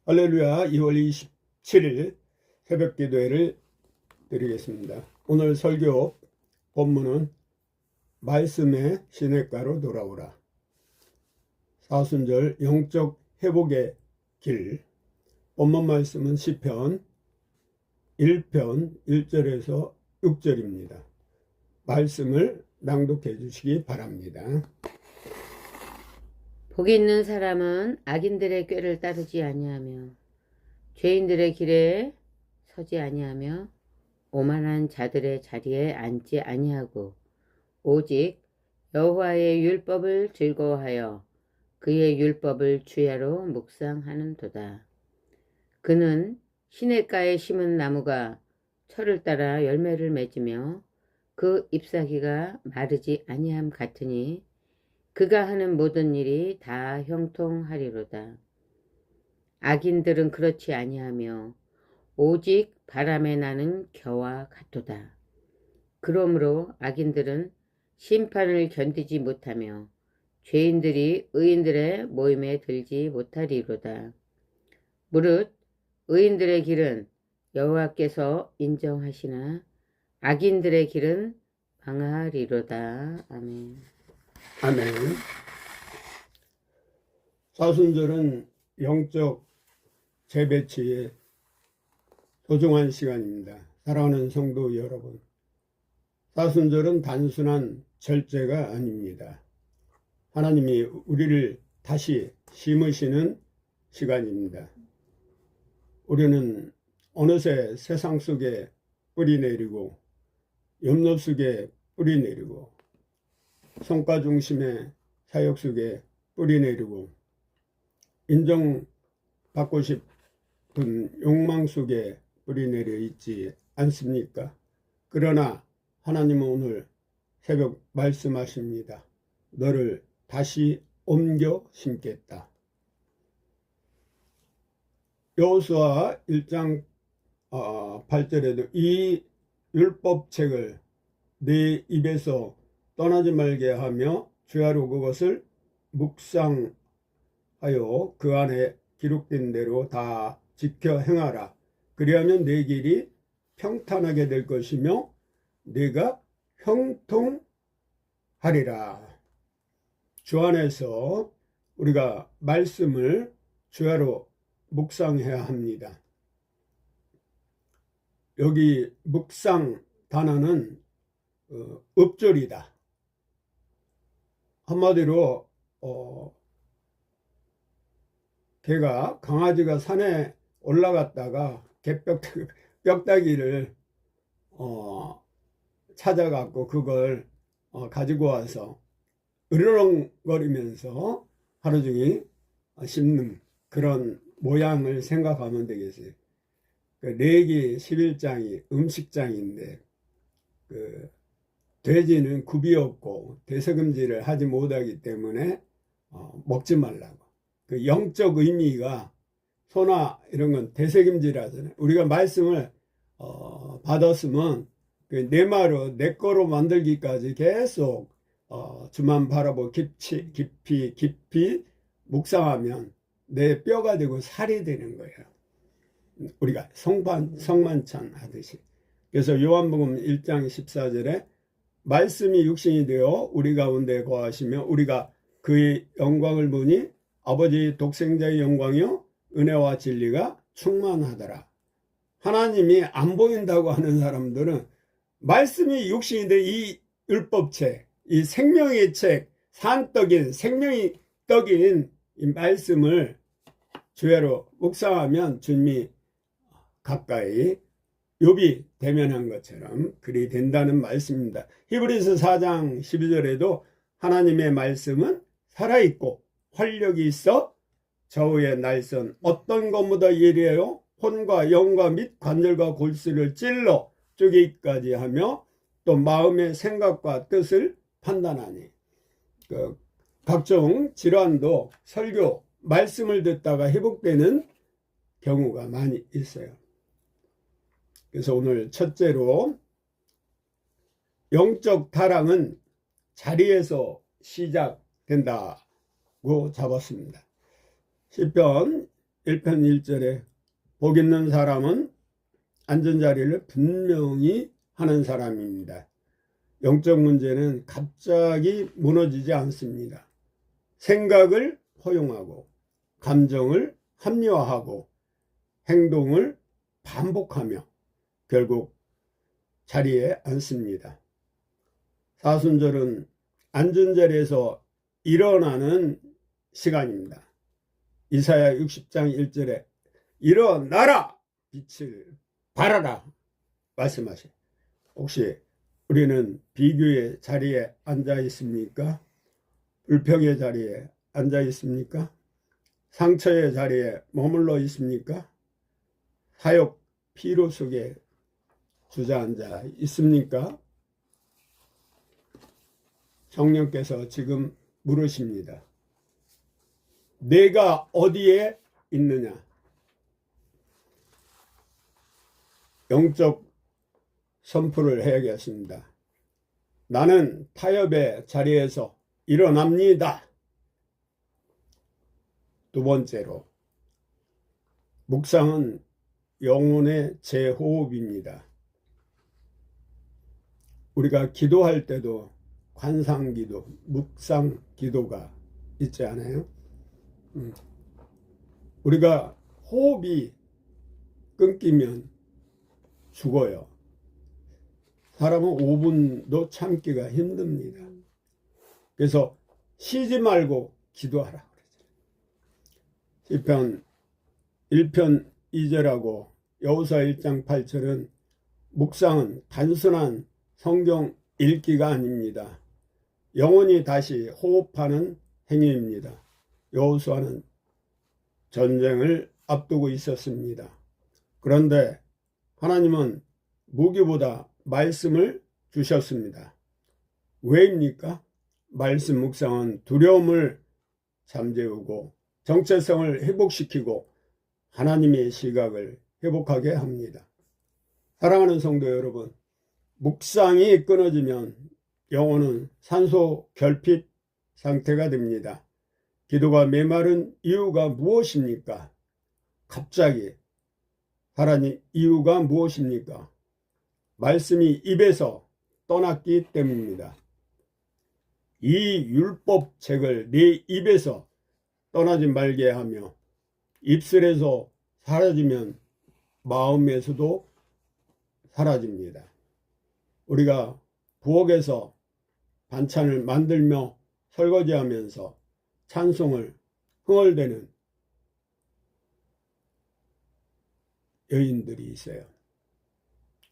할렐루야. 2월 27일 새벽 기도회를 드리겠습니다. 오늘 설교 본문은 말씀의 시냇가로 돌아오라. 사순절 영적 회복의 길. 본문 말씀은 시편 1편 1절에서 6절입니다. 말씀을 낭독해 주시기 바랍니다. 복이 있는 사람은 악인들의 꾀를 따르지 아니하며 죄인들의 길에 서지 아니하며 오만한 자들의 자리에 앉지 아니하고 오직 여호와의 율법을 즐거워하여 그의 율법을 주야로 묵상하는도다. 그는 시냇가에 심은 나무가 철을 따라 열매를 맺으며 그 잎사귀가 마르지 아니함 같으니 그가 하는 모든 일이 다 형통하리로다. 악인들은 그렇지 아니하며 오직 바람에 나는 겨와 같도다. 그러므로 악인들은 심판을 견디지 못하며 죄인들이 의인들의 모임에 들지 못하리로다. 무릇 의인들의 길은 여호와께서 인정하시나 악인들의 길은 망하리로다. 아멘. 아멘. 사순절은 영적 재배치의 소중한 시간입니다. 사랑하는 성도 여러분, 사순절은 단순한 절제가 아닙니다. 하나님이 우리를 다시 심으시는 시간입니다. 우리는 어느새 세상 속에 뿌리 내리고 염려 속에 뿌리 내리고 성과 중심의 사역 속에 뿌리 내리고 인정받고 싶은 욕망 속에 뿌리 내려 있지 않습니까? 그러나 하나님은 오늘 새벽 말씀하십니다. 너를 다시 옮겨 심겠다. 여호수아 1장 8절에도 이 율법책을 네 입에서 떠나지 말게 하며 주야로 그것을 묵상하여 그 안에 기록된 대로 다 지켜 행하라. 그리하면 내 길이 평탄하게 될 것이며 내가 형통하리라. 주 안에서 우리가 말씀을 주야로 묵상해야 합니다. 여기 묵상 단어는 읍절이다. 한마디로 강아지가 산에 올라갔다가 뼈다귀를 찾아갖고 그걸 가지고 와서 으르렁거리면서 하루 종일 씹는 그런 모양을 생각하면 되겠어요. 레기 11장이 음식장인데 돼지는 굽이 없고 대세금지를 하지 못하기 때문에 먹지 말라고. 그 영적 의미가 소나 이런 건 대세금지라잖아요. 우리가 말씀을 받았으면 내 말로 내 거로 만들기까지 계속 주만 바라보고 깊이 묵상하면 내 뼈가 되고 살이 되는 거예요. 우리가 성만찬 하듯이. 그래서 요한복음 1장 14절에 말씀이 육신이 되어 우리 가운데 거하시며 우리가 그의 영광을 보니 아버지 독생자의 영광이요 은혜와 진리가 충만하더라. 하나님이 안 보인다고 하는 사람들은 말씀이 육신이 돼 이 율법책, 이 생명의 책, 산떡인 생명의 떡인 이 말씀을 주야로 묵상하면 주님이 가까이 욥이 대면한 것처럼 그리 된다는 말씀입니다. 히브리서 4장 12절에도 하나님의 말씀은 살아있고 활력이 있어 저우의 날선 어떤 것보다 예리하여 혼과 영과 및 관절과 골수를 찔러 쪼개기까지 하며 또 마음의 생각과 뜻을 판단하니. 각종 질환도 설교, 말씀을 듣다가 회복되는 경우가 많이 있어요. 그래서 오늘 첫째로 영적 타락은 자리에서 시작된다고 잡았습니다. 시편 1편 1절에 복 있는 사람은 앉은 자리를 분명히 하는 사람입니다. 영적 문제는 갑자기 무너지지 않습니다. 생각을 허용하고 감정을 합리화하고 행동을 반복하며 결국 자리에 앉습니다. 사순절은 앉은 자리에서 일어나는 시간입니다. 이사야 60장 1절에 일어나라 빛을 발하라 말씀하세요. 혹시 우리는 비교의 자리에 앉아 있습니까? 불평의 자리에 앉아 있습니까? 상처의 자리에 머물러 있습니까? 사욕 피로 속에 주저앉아 있습니까? 성령께서 지금 물으십니다. 내가 어디에 있느냐? 영적 선포를 해야겠습니다. 나는 타협의 자리에서 일어납니다. 두 번째로, 묵상은 영혼의 재호흡입니다. 우리가 기도할 때도 관상기도, 묵상기도가 있지 않아요? 우리가 호흡이 끊기면 죽어요. 사람은 5분도 참기가 힘듭니다. 그래서 쉬지 말고 기도하라 그러죠. 시편 1편 2절하고 여호수아 1장 8절은 묵상은 단순한 성경 읽기가 아닙니다. 영혼이 다시 호흡하는 행위입니다. 여호수아는 전쟁을 앞두고 있었습니다. 그런데 하나님은 무기보다 말씀을 주셨습니다. 왜입니까? 말씀 묵상은 두려움을 잠재우고 정체성을 회복시키고 하나님의 시각을 회복하게 합니다. 사랑하는 성도 여러분, 묵상이 끊어지면 영혼은 산소 결핍 상태가 됩니다. 기도가 메마른 이유가 무엇입니까? 갑자기 하나님 이유가 무엇입니까? 말씀이 입에서 떠났기 때문입니다. 이 율법 책을 내 입에서 떠나지 말게 하며 입술에서 사라지면 마음에서도 사라집니다. 우리가 부엌에서 반찬을 만들며 설거지하면서 찬송을 흥얼대는 여인들이 있어요.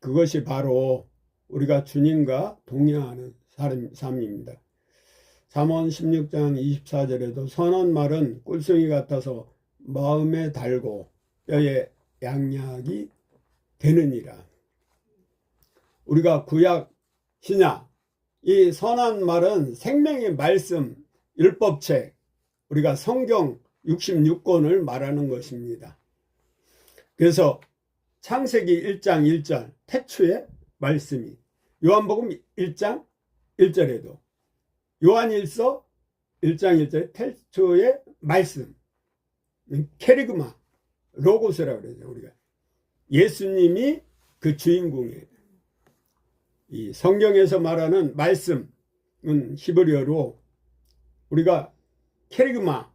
그것이 바로 우리가 주님과 동행하는 삶입니다. 잠언 16장 24절에도 선한 말은 꿀송이 같아서 마음에 달고 뼈에 양약이 되느니라. 우리가 구약, 신약, 이 선한 말은 생명의 말씀, 율법책, 우리가 성경 66권을 말하는 것입니다. 그래서 창세기 1장 1절 태초의 말씀이, 요한복음 1장 1절에도, 요한일서 1장 1절에 태초의 말씀, 케리그마, 로고스라고 그러죠. 우리가 예수님이 그 주인공이에요. 이 성경에서 말하는 말씀은 히브리어로 우리가 케리그마,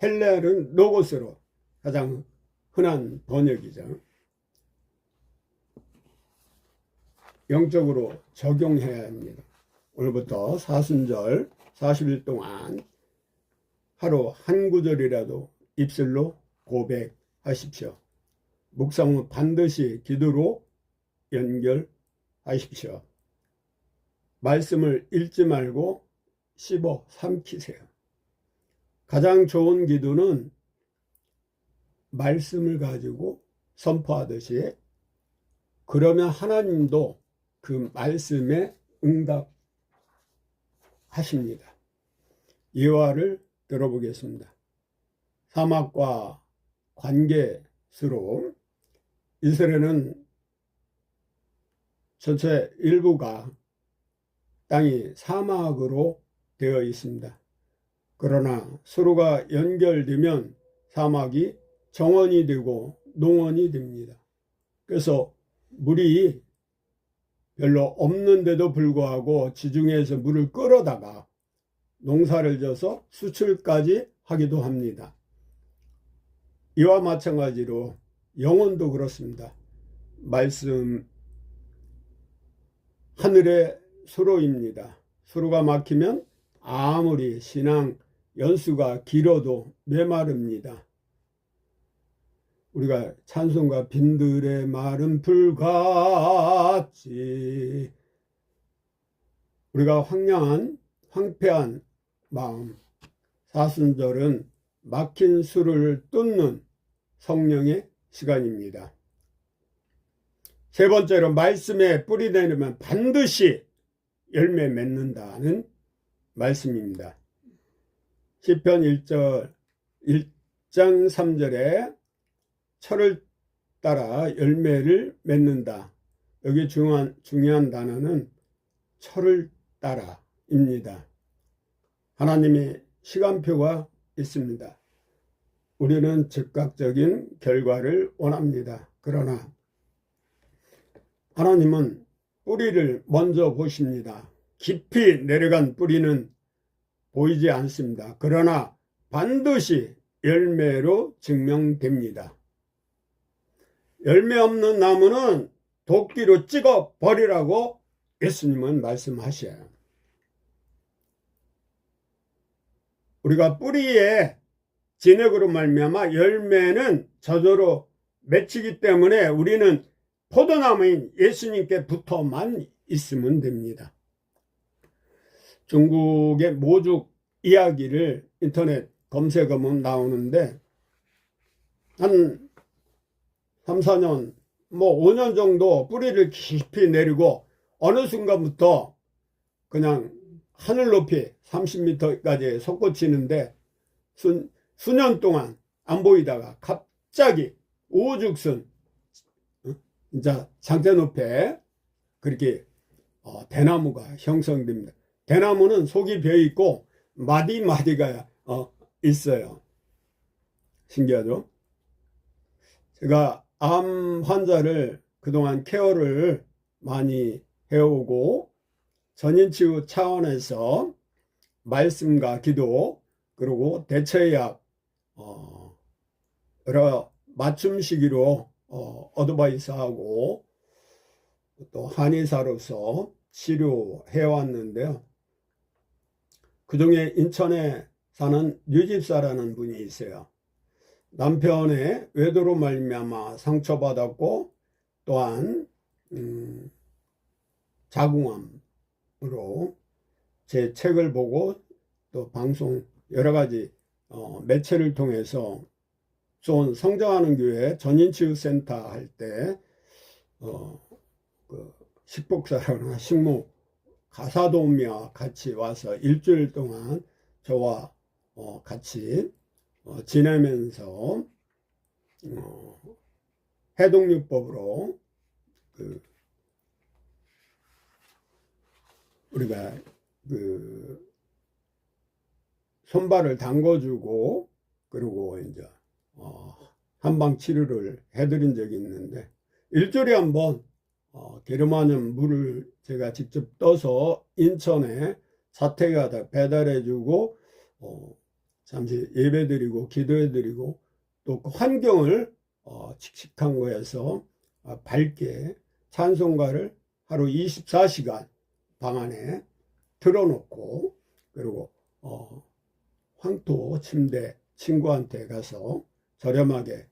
헬레어는 로고스로 가장 흔한 번역이죠. 영적으로 적용해야 합니다. 오늘부터 사순절 40일 동안 하루 한 구절이라도 입술로 고백하십시오. 묵상은 반드시 기도로 연결하십시오. 말씀을 읽지 말고 씹어 삼키세요. 가장 좋은 기도는 말씀을 가지고 선포하듯이, 그러면 하나님도 그 말씀에 응답하십니다. 예화를 들어보겠습니다. 사막과 관계수로 이스라엘은 전체 일부가 땅이 사막으로 되어 있습니다. 그러나 수로가 연결되면 사막이 정원이 되고 농원이 됩니다. 그래서 물이 별로 없는데도 불구하고 지중해에서 물을 끌어다가 농사를 져서 수출까지 하기도 합니다. 이와 마찬가지로 영혼도 그렇습니다. 말씀, 하늘의 수로입니다. 수로가 막히면 아무리 신앙 연수가 길어도 메마릅니다. 우리가 찬송가 빈들의 마른 불같이, 우리가 황폐한 마음, 사순절은 막힌 수를 뚫는 성령의 시간입니다. 세 번째로, 말씀에 뿌리 내리면 반드시 열매 맺는다는 말씀입니다. 시편 1장 3절에 철을 따라 열매를 맺는다. 여기 중요한 단어는 철을 따라입니다. 하나님의 시간표가 있습니다. 우리는 즉각적인 결과를 원합니다. 그러나 하나님은 뿌리를 먼저 보십니다. 깊이 내려간 뿌리는 보이지 않습니다. 그러나 반드시 열매로 증명됩니다. 열매 없는 나무는 도끼로 찍어 버리라고 예수님은 말씀하셔요. 우리가 뿌리에 진액으로 말미암아 열매는 저절로 맺히기 때문에 우리는 포도나무인 예수님께 붙어만 있으면 됩니다. 중국의 모죽 이야기를 인터넷 검색하면 나오는데 한 3, 4년, 5년 정도 뿌리를 깊이 내리고 어느 순간부터 그냥 하늘 높이 30m까지 솟구치는데 수년 동안 안 보이다가 갑자기 우죽순 진짜 장대 높이에 그렇게 대나무가 형성됩니다. 대나무는 속이 비어있고 마디마디가 있어요. 신기하죠? 제가 암 환자를 그동안 케어를 많이 해오고 전인치유 차원에서 말씀과 기도 그리고 대처약 여러 맞춤 시기로 어드바이스하고 또 한의사로서 치료해왔는데요. 그중에 인천에 사는 유집사라는 분이 있어요. 남편의 외도로 말미암아 상처받았고 또한 자궁암으로 제 책을 보고 또 방송 여러 가지 매체를 통해서 쏜 성장하는 교회 전인치유센터 할 때 그 식복사라거나 식모 가사도우미와 같이 와서 일주일 동안 저와 같이 지내면서 해독요법으로 우리가 손발을 담궈주고 그리고 이제 한방 치료를 해드린 적이 있는데 일주일에 한 번 게르마늄 물을 제가 직접 떠서 인천에 사택에다 배달해주고 잠시 예배드리고 기도해드리고 또 그 환경을 칙칙한 거에서 밝게 찬송가를 하루 24시간 방 안에 틀어놓고 그리고 황토 침대 친구한테 가서 저렴하게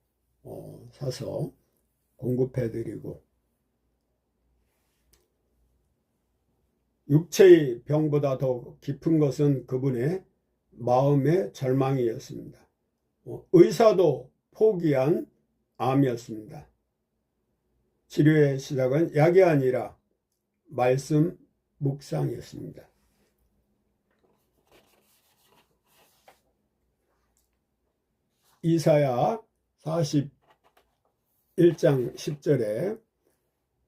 사서 공급해드리고 육체의 병보다 더 깊은 것은 그분의 마음의 절망이었습니다. 의사도 포기한 암이었습니다. 치료의 시작은 약이 아니라 말씀 묵상이었습니다. 이사야 41장 10절에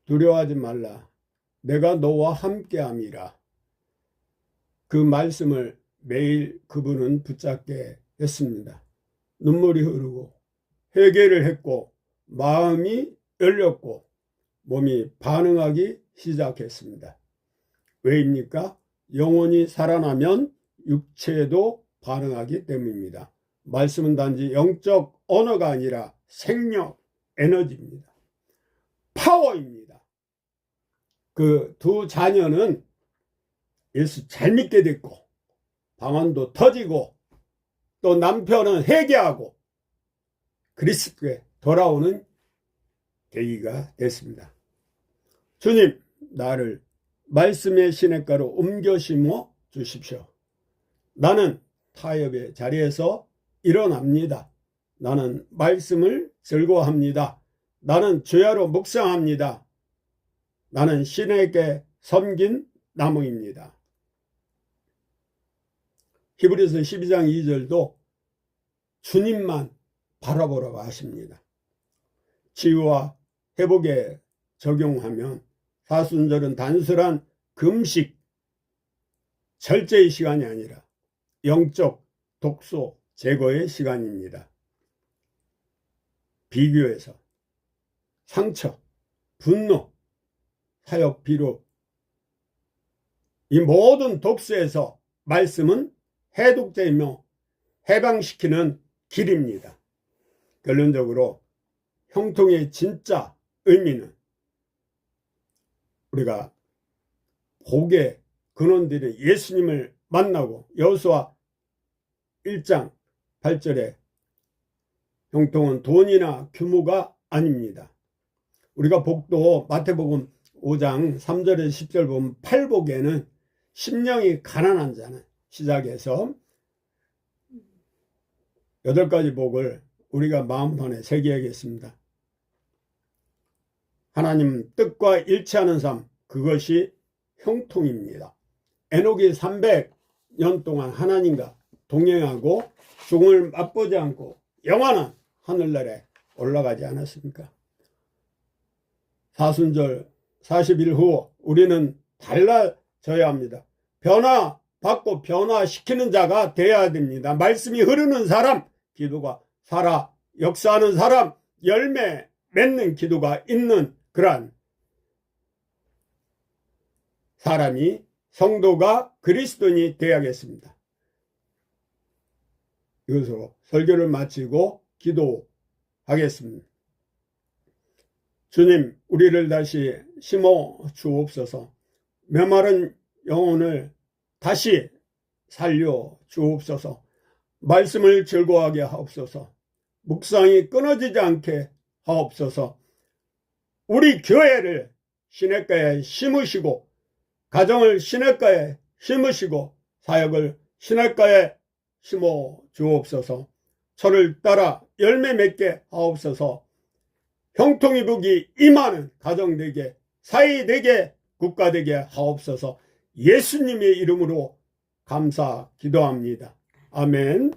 두려워하지 말라 내가 너와 함께함이라. 그 말씀을 매일 그분은 붙잡게 했습니다. 눈물이 흐르고 회개를 했고 마음이 열렸고 몸이 반응하기 시작했습니다. 왜입니까? 영혼이 살아나면 육체도 반응하기 때문입니다. 말씀은 단지 영적 언어가 아니라 생력, 에너지입니다. 파워입니다. 그 두 자녀는 예수 잘 믿게 됐고 방언도 터지고 또 남편은 회개하고 그리스도에 돌아오는 계기가 됐습니다. 주님, 나를 말씀의 시냇가로 옮겨 심어 주십시오. 나는 타협의 자리에서 일어납니다. 나는 말씀을 즐거워합니다. 나는 주야로 묵상합니다. 나는 신에게 섬긴 나무입니다. 히브리서 12장 2절도 주님만 바라보라고 하십니다. 치유와 회복에 적용하면 사순절은 단순한 금식, 절제의 시간이 아니라 영적 독소 제거의 시간입니다. 비교해서 상처, 분노, 사역, 비록 이 모든 독소에서 말씀은 해독제이며 해방시키는 길입니다. 결론적으로 형통의 진짜 의미는 우리가 복의 근원들이 예수님을 만나고 여호수아 1장 8절에 형통은 돈이나 규모가 아닙니다. 우리가 복도 마태복음 5장 3절에서 10절 보면 팔복에는 심령이 가난한 자는 시작해서 8가지 복을 우리가 마음판에 새겨야겠습니다. 하나님 뜻과 일치하는 삶, 그것이 형통입니다. 에녹이 300년 동안 하나님과 동행하고 죽음을 맛보지 않고 영원한 하늘나라에 올라가지 않았습니까? 사순절 40일 후 우리는 달라져야 합니다. 변화받고 변화시키는 자가 되어야 됩니다. 말씀이 흐르는 사람, 기도가 살아 역사하는 사람, 열매 맺는 기도가 있는 그러한 사람이 성도가 그리스도인이 되어야겠습니다. 이것으로 설교를 마치고 기도하겠습니다. 주님, 우리를 다시 심어 주옵소서. 메마른 영혼을 다시 살려 주옵소서. 말씀을 즐거워하게 하옵소서. 묵상이 끊어지지 않게 하옵소서. 우리 교회를 시냇가에 심으시고 가정을 시냇가에 심으시고 사역을 시냇가에 심어 주옵소서. 저를 따라 열매 맺게 하옵소서. 형통이 복이 임하는 가정 되게, 사회 되게, 국가 되게 하옵소서. 예수님의 이름으로 감사 기도합니다. 아멘.